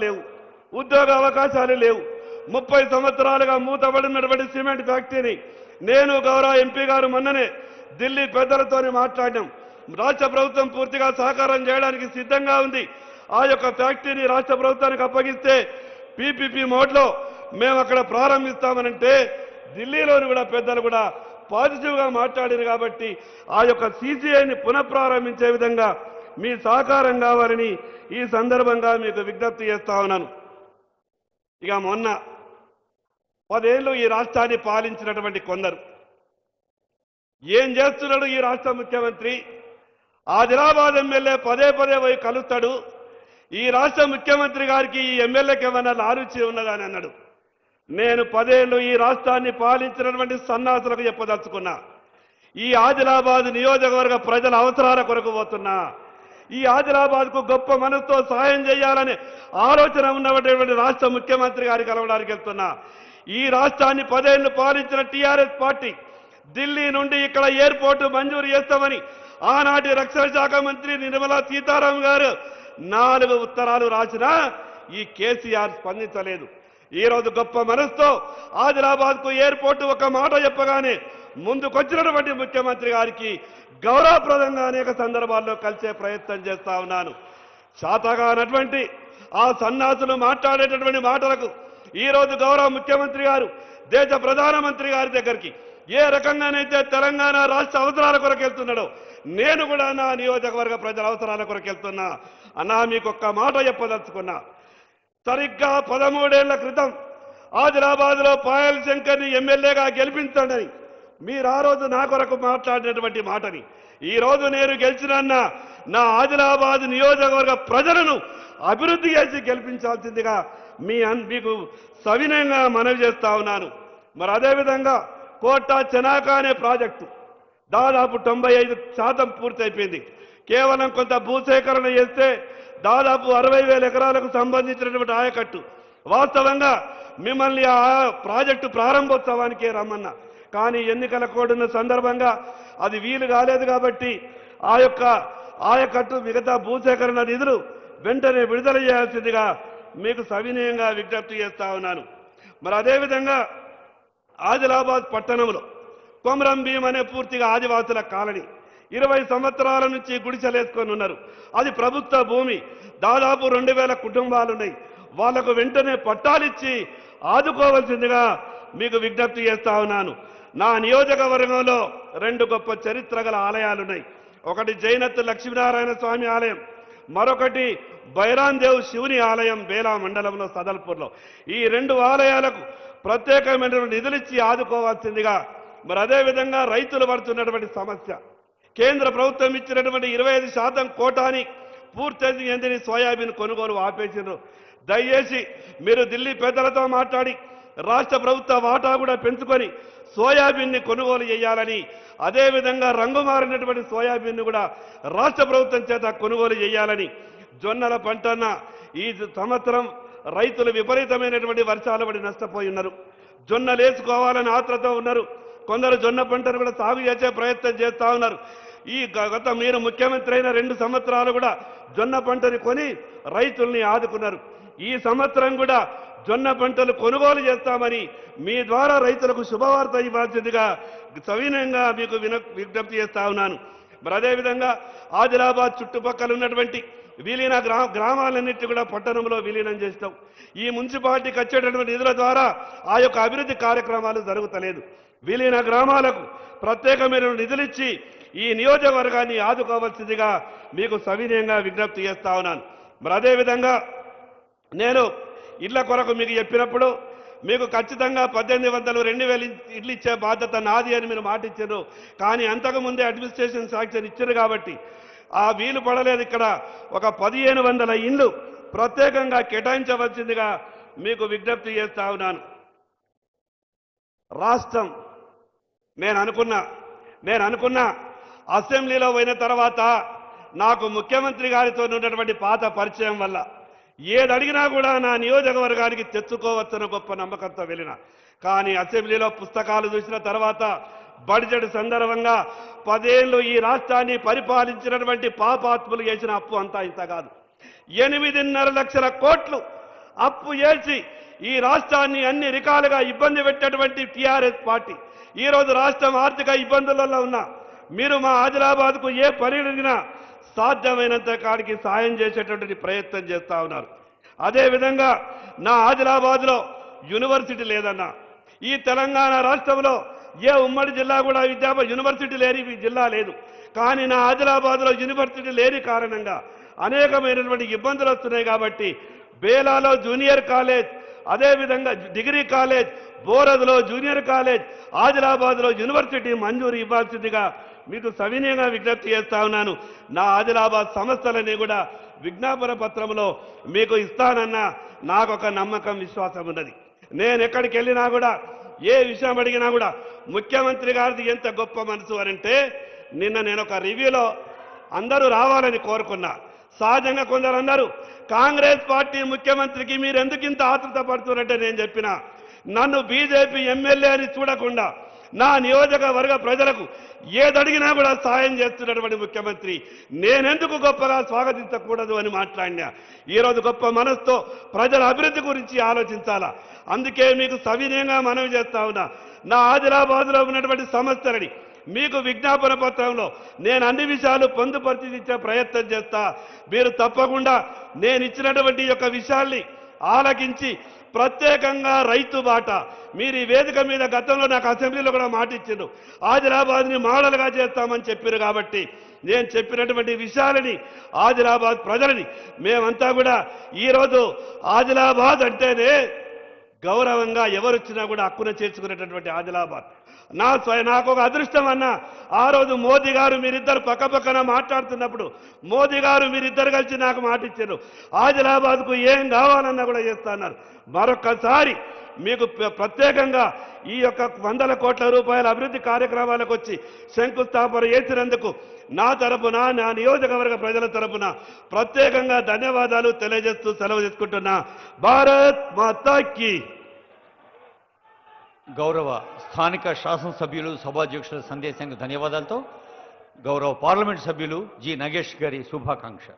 లేవు, ఉద్యోగ అవకాశాలు లేవు. 30 సంవత్సరాలుగా మూతబడినటువంటి సిమెంట్ ఫ్యాక్టరీని నేను గౌరవ ఎంపీ గారు మొన్ననే ఢిల్లీ పెద్దలతోనే మాట్లాడినాం. రాష్ట్ర ప్రభుత్వం పూర్తిగా సహకారం చేయడానికి సిద్ధంగా ఉంది. ఆ యొక్క ఫ్యాక్టరీని రాష్ట్ర ప్రభుత్వానికి అప్పగిస్తే పీపీపీ మోడ్లో మేము అక్కడ ప్రారంభిస్తామనంటే ఢిల్లీలోని కూడా పెద్దలు కూడా పాజిటివ్గా మాట్లాడారు. కాబట్టి ఆ యొక్క సీసీఐని పునఃప్రారంభించే విధంగా మీ సహకారం కావాలని ఈ సందర్భంగా మీకు విజ్ఞప్తి చేస్తా ఉన్నాను. ఇక మొన్న 10 ఏళ్ళు ఈ రాష్ట్రాన్ని పాలించినటువంటి కొందరు ఏం చేస్తున్నాడు ఈ రాష్ట్ర ముఖ్యమంత్రి? ఆదిలాబాద్ ఎమ్మెల్యే పదే పోయి కలుస్తాడు. ఈ రాష్ట్ర ముఖ్యమంత్రి గారికి ఈ ఎమ్మెల్యేకి ఏమైనా లారుచి ఉన్నదని అన్నాడు. నేను 10 ఏళ్ళు ఈ రాష్ట్రాన్ని పాలించినటువంటి సన్నాసులకు చెప్పదలుచుకున్నా. ఈ ఆదిలాబాద్ నియోజకవర్గ ప్రజల అవసరాల కొరకు పోతున్నా. ఈ ఆదిలాబాద్కు గొప్ప మనసుతో సహాయం చేయాలనే ఆలోచన ఉన్నటువంటి రాష్ట్ర ముఖ్యమంత్రి గారికి కలవడానికి వెళ్తున్నా. ఈ రాష్ట్రాన్ని 10 ఏళ్ళు పాలించిన టీఆర్ఎస్ పార్టీ ఢిల్లీ నుండి ఇక్కడ ఎయిర్పోర్టు మంజూరు చేస్తామని ఆనాటి రక్షణ శాఖ మంత్రి నిర్మలా సీతారామన్ గారు 4 ఉత్తరాలు రాసినా ఈ కేసీఆర్ స్పందించలేదు. ఈ రోజు గొప్ప మనసుతో ఆదిలాబాద్కు ఎయిర్పోర్టు ఒక మాట చెప్పగానే ముందుకొచ్చినటువంటి ముఖ్యమంత్రి గారికి గౌరవప్రదంగా అనేక సందర్భాల్లో కలిసే ప్రయత్నం చేస్తా ఉన్నాను. శాతగానటువంటి ఆ సన్నాసులు మాట్లాడేటటువంటి మాటలకు ఈ రోజు గౌరవ ముఖ్యమంత్రి గారు దేశ ప్రధానమంత్రి గారి దగ్గరికి ఏ రకంగానైతే తెలంగాణ రాష్ట్ర అవసరాల కొరకు వెళ్తున్నాడో నేను కూడా నా నియోజకవర్గ ప్రజల అవసరాల కొరకు వెళ్తున్నా. అన్నా మీకు ఒక్క మాట చెప్పదలుచుకున్నా. సరిగ్గా 13 ఏళ్ల క్రితం ఆదిలాబాద్లో పాయల్ శంకర్ని ఎమ్మెల్యేగా గెలిపించండి మీరు ఆ రోజు నా కొరకు మాట్లాడినటువంటి మాటని ఈ రోజు నేను గెలిచిన నా ఆదిలాబాద్ నియోజకవర్గ ప్రజలను అభివృద్ధి చేసి గెలిపించాల్సిందిగా మీకు సవినయంగా మనవి చేస్తా ఉన్నాను. మరి అదేవిధంగా కోట చెనాక అనే ప్రాజెక్టు దాదాపు 95% పూర్తయిపోయింది. కేవలం కొంత భూసేకరణ చేస్తే దాదాపు 60,000 ఎకరాలకు సంబంధించినటువంటి ఆయకట్టు. వాస్తవంగా మిమ్మల్ని ఆ ప్రాజెక్టు ప్రారంభోత్సవానికే రమ్మన్నా, కానీ ఎన్నికల కోడ్ ఉన్న సందర్భంగా అది వీలు కాలేదు. కాబట్టి ఆ యొక్క ఆయకట్టు మిగతా భూసేకరణ నిధులు వెంటనే విడుదల చేయాల్సిందిగా మీకు సవినయంగా విజ్ఞప్తి చేస్తా ఉన్నాను. మరి అదేవిధంగా ఆదిలాబాద్ పట్టణంలో కొమరం భీం అనే పూర్తిగా ఆదివాసుల కాలనీ 20 సంవత్సరాల నుంచి గుడిసెలేసుకొని ఉన్నారు. అది ప్రభుత్వ భూమి. దాదాపు 2,000 కుటుంబాలు ఉన్నాయి. వాళ్లకు వెంటనే పట్టాలిచ్చి ఆదుకోవాల్సిందిగా మీకు విజ్ఞప్తి చేస్తా ఉన్నాను. నా నియోజకవర్గంలో 2 గొప్ప చరిత్ర గల ఆలయాలున్నాయి. ఒకటి జైనత్ లక్ష్మీనారాయణ స్వామి ఆలయం, మరొకటి బైరాన్ దేవ్ శివుని ఆలయం బేలా మండలంలో సదల్పూర్లో. ఈ 2 ఆలయాలకు ప్రత్యేకమైన నిధులిచ్చి ఆదుకోవాల్సిందిగా. మరి అదేవిధంగా రైతులు పడుతున్నటువంటి సమస్య, కేంద్ర ప్రభుత్వం ఇచ్చినటువంటి 25% కోటాని పూర్తి చెందిన సోయాబీన్ కొనుగోలు ఆపేసిండ్రు. దయచేసి మీరు ఢిల్లీ పెద్దలతో మాట్లాడి రాష్ట్ర ప్రభుత్వ వాటా కూడా పెంచుకొని సోయాబీన్ని కొనుగోలు చేయాలని, అదేవిధంగా రంగు మారినటువంటి సోయాబీన్ను కూడా రాష్ట్ర ప్రభుత్వం చేత కొనుగోలు చేయాలని. జొన్నల పంటన ఈ సంవత్సరం రైతులు విపరీతమైనటువంటి వర్షాలు పడి నష్టపోయి ఉన్నారు. జొన్నలు వేసుకోవాలని ఆత్రతో ఉన్నారు. కొందరు జొన్న పంటను కూడా సాగు చేసే ప్రయత్నం చేస్తా ఉన్నారు. ఈ గత మీరు ముఖ్యమంత్రి అయిన 2 సంవత్సరాలు కూడా జొన్న పంటని కొని రైతుల్ని ఆదుకున్నారు. ఈ సంవత్సరం కూడా జొన్న పంటలు కొనుగోలు చేస్తామని మీ ద్వారా రైతులకు శుభవార్త ఇవ్వాల్సిందిగా సవినయంగా మీకు విజ్ఞప్తి చేస్తా ఉన్నాను. మరి అదేవిధంగా ఆదిలాబాద్ చుట్టుపక్కల ఉన్నటువంటి విలీన గ్రామాలన్నింటి కూడా పట్టణంలో విలీనం చేస్తాం. ఈ మున్సిపాలిటీకి వచ్చేటటువంటి నిధుల ద్వారా ఆ యొక్క అభివృద్ధి కార్యక్రమాలు జరుగుతలేదు. విలీన గ్రామాలకు ప్రత్యేకమైన నిధులిచ్చి ఈ నియోజకవర్గాన్ని ఆదుకోవాల్సిందిగా మీకు సవినయంగా విజ్ఞప్తి చేస్తా ఉన్నాను. మరి అదేవిధంగా నేను ఇళ్ల కొరకు మీకు చెప్పినప్పుడు మీకు ఖచ్చితంగా 1,800 2,000 ఇళ్ళు ఇచ్చే బాధ్యత నాది అని మీరు మాట ఇచ్చారు. కానీ అంతకుముందే అడ్మినిస్ట్రేషన్ శాంక్షన్ ఇచ్చారు కాబట్టి ఆ వీలు పడలేదు. ఇక్కడ ఒక 1,500 ఇండ్లు ప్రత్యేకంగా కేటాయించవలసిందిగా మీకు విజ్ఞప్తి చేస్తా ఉన్నాను. రాష్ట్రం నేను అనుకున్నా అసెంబ్లీలో పోయిన తర్వాత నాకు ముఖ్యమంత్రి గారితో ఉన్నటువంటి పాత పరిచయం వల్ల ఏది అడిగినా కూడా నా నియోజకవర్గానికి తెచ్చుకోవచ్చన్న గొప్ప నమ్మకంతో వెళ్ళిన. కానీ అసెంబ్లీలో పుస్తకాలు చూసిన తర్వాత బడ్జెట్ సందర్భంగా 10 ఏళ్ళు ఈ రాష్ట్రాన్ని పరిపాలించినటువంటి పాపాత్ములు చేసిన అప్పు అంతా ఇంత కాదు. 8.5 లక్షల కోట్లు అప్పు చేసి ఈ రాష్ట్రాన్ని అన్ని రకాలుగా ఇబ్బంది పెట్టేటువంటి టీఆర్ఎస్ పార్టీ ఈరోజు రాష్ట్రం ఆర్థిక ఇబ్బందులలో ఉన్నా మీరు మా ఆదిలాబాద్కు ఏ పని అడిగినా సాధ్యమైనంత కాడికి సాయం చేసేటువంటి ప్రయత్నం చేస్తా ఉన్నారు. అదేవిధంగా నా ఆదిలాబాద్లో యూనివర్సిటీ లేదన్నా, ఈ తెలంగాణ రాష్ట్రంలో ఏ ఉమ్మడి జిల్లా కూడా యూనివర్సిటీ లేని జిల్లా లేదు. కానీ నా ఆదిలాబాద్లో యూనివర్సిటీ లేని కారణంగా అనేకమైనటువంటి ఇబ్బందులు వస్తున్నాయి. కాబట్టి బేలాలో జూనియర్ కాలేజ్, అదేవిధంగా డిగ్రీ కాలేజ్, బోరద్లో జూనియర్ కాలేజ్, ఆదిలాబాద్లో యూనివర్సిటీ మంజూరు ఇవ్వాల్సిందిగా మీకు సవినయంగా విజ్ఞప్తి చేస్తా ఉన్నాను. నా ఆదిలాబాద్ సంస్థలని కూడా విజ్ఞాపన పత్రంలో మీకు ఇస్తానన్న నాకు ఒక నమ్మకం, విశ్వాసం ఉన్నది. నేను ఎక్కడికి వెళ్ళినా కూడా ఏ విషయం అడిగినా కూడా ముఖ్యమంత్రి గారిది ఎంత గొప్ప మనసు అంటే, నిన్న నేను ఒక రివ్యూలో అందరూ రావాలని కోరుకున్నా. సహజంగా కొందరు అన్నారు కాంగ్రెస్ పార్టీ ముఖ్యమంత్రికి మీరు ఎందుకు ఇంత ఆతృత పడుతున్నారంటే నేను చెప్పిన, నన్ను బీజేపీ ఎమ్మెల్యే అని చూడకుండా నా నియోజకవర్గ ప్రజలకు ఏదడిగినా కూడా సాయం చేస్తున్నటువంటి ముఖ్యమంత్రి నేనెందుకు గొప్పగా స్వాగతించకూడదు అని మాట్లాడినా. ఈరోజు గొప్ప మనసుతో ప్రజల అభివృద్ధి గురించి ఆలోచించాలా. అందుకే మీకు సవినయంగా మనవి చేస్తా ఉన్నా, నా ఆదిలాబాద్లో ఉన్నటువంటి సమస్యలని మీకు విజ్ఞాపన పత్రంలో నేను అన్ని విషయాలు పొందుపరిచి ఇచ్చే ప్రయత్నం చేస్తా. మీరు తప్పకుండా నేను ఇచ్చినటువంటి యొక్క విషయాల్ని ఆలకించి ప్రత్యేకంగా రైతు బాట మీరు ఈ వేదిక మీద గతంలో నాకు అసెంబ్లీలో కూడా మాట ఇచ్చిండ్రు, ఆదిలాబాద్ని మోడల్గా చేస్తామని చెప్పారు. కాబట్టి నేను చెప్పినటువంటి విషయాలని ఆదిలాబాద్ ప్రజలని మేమంతా కూడా ఈరోజు ఆదిలాబాద్ అంటేనే గౌరవంగా ఎవరొచ్చినా కూడా హక్కున చేర్చుకునేటటువంటి ఆదిలాబాద్ నాకు ఒక అదృష్టం అన్న. ఆ రోజు మోదీ గారు మీరిద్దరు పక్కపక్కన మాట్లాడుతున్నప్పుడు మోదీ గారు మీరిద్దరు కలిసి నాకు మాట ఇచ్చారు, ఆదిలాబాద్కు ఏం కావాలన్నా కూడా చేస్తున్నారు. మరొక్కసారి మీకు ప్రత్యేకంగా ఈ యొక్క 100 కోట్ల రూపాయల అభివృద్ధి కార్యక్రమాలకు వచ్చి శంకుస్థాపన చేసినందుకు నా తరపున, నా నియోజకవర్గ ప్రజల తరపున ప్రత్యేకంగా ధన్యవాదాలు తెలియజేస్తూ సెలవు తీసుకుంటున్నా. భారత్ మాతాకి. గౌరవ స్థానిక శాసనసభ్యులు సభాధ్యక్షుల సందేశానికి ధన్యవాదాలతో గౌరవ పార్లమెంట్ సభ్యులు జి నగేష్ గారి శుభాకాంక్ష.